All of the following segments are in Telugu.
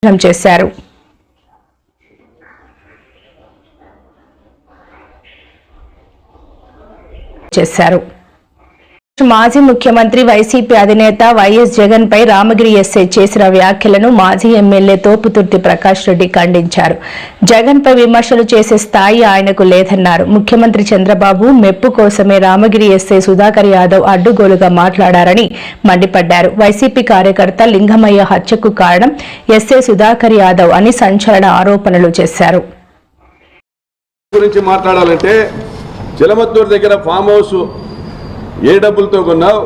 చేశారు. మాజీ ముఖ్యమంత్రి వైసీపీ అధినేత వైఎస్ జగన్ పై రామగిరి ఎస్ఐ చేసిన వ్యాఖ్యలను మాజీ ఎమ్మెల్యే తోపుతుర్తి ప్రకాష్ రెడ్డి ఖండించారు. జగన్ పై విమర్శలు చేసే స్థాయి ఆయనకు లేదన్నారు. ముఖ్యమంత్రి చంద్రబాబు మెప్పు కోసమే రామగిరి ఎస్ఐ సుధాకర్ యాదవ్ అడ్డుగోలుగా మాట్లాడారని మండిపడ్డారు. వైసీపీ కార్యకర్త లింగమయ్య హత్యకు కారణం ఎస్ఐ సుధాకర్ యాదవ్ అని సంచలన ఆరోపణలు చేశారు. గురించి మాట్లాడాలంటే చిలమత్తూరు దగ్గర ఫామ్ హౌస్ ఏ డబ్బులతో కొన్నావు?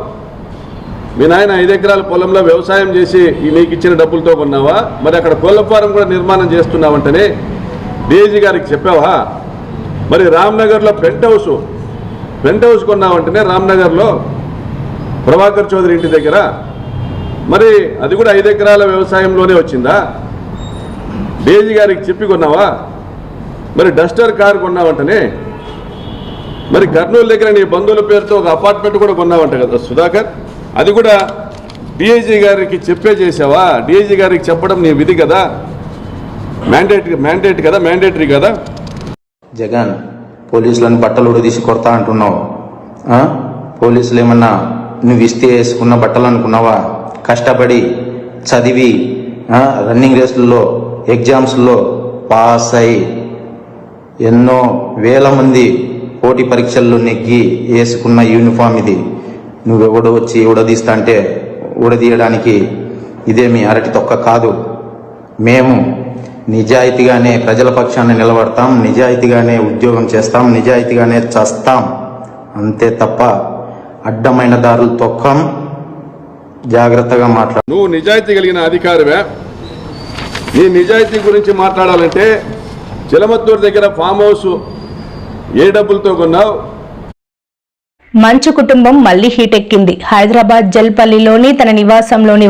మీ నాయన 5 ఎకరాల పొలంలో వ్యవసాయం చేసి నీకు ఇచ్చిన డబ్బులతో కొన్నావా? మరి అక్కడ కోళ్ల ఫారం కూడా నిర్మాణం చేస్తున్నావంటనే డీజీ గారికి చెప్పావా? మరి రామ్నగర్లో పెంట్ హౌస్ కొన్నావంటనే రామ్నగర్లో ప్రభాకర్ చౌదరి ఇంటి దగ్గర, మరి అది కూడా 5 ఎకరాల వ్యవసాయంలోనే వచ్చిందా? డీజీ గారికి చెప్పి కొన్నావా? మరి డస్టర్ కారు కొన్నావంటనే, మరి కర్నూలు దగ్గర నీ బంధువుల పేరుతో ఒక అపార్ట్మెంట్ కూడా కొన్నావంట కదా సుధాకర్, అది కూడా డిఐజీ గారికి చెప్పే చేసావా? డిఐజీ గారికి చెప్పడం నీ విధి కదా, మ్యాండేటరీ కదా. జగన్ పోలీసులను బట్టలు ఉడదీసి కొడతా అంటున్నావు. పోలీసులు ఏమన్నా నువ్వు ఇస్తే వేసుకున్న బట్టలు అనుకున్నావా? కష్టపడి చదివి రన్నింగ్ రేసుల్లో ఎగ్జామ్స్లో పాస్ అయి ఎన్నో వేల మంది పోటీ పరీక్షల్లో నెగ్గి వేసుకున్న యూనిఫామ్ ఇది. నువ్వెవడో వచ్చి ఉడదీస్తా అంటే ఉడదీయడానికి ఇదేమి అరటి తొక్క కాదు. మేము నిజాయితీగానే ప్రజల పక్షాన్ని నిలబడతాం, నిజాయితీగానే ఉద్యోగం చేస్తాం, నిజాయితీగానే చస్తాం, అంతే తప్ప అడ్డమైన దారులు తొక్కం. జాగ్రత్తగా మాట్లాడు. నువ్వు నిజాయితీ కలిగిన అధికారివే. నీ నిజాయితీ గురించి మాట్లాడాలంటే చిలమత్తూరు దగ్గర ఫామ్ హౌస్ ఏ డబ్బులతో కొన్నావు? మంచు కుటుంబం మళ్లీ హీటెక్కింది. హైదరాబాద్ జల్పల్లిలోని తన నివాసంలోని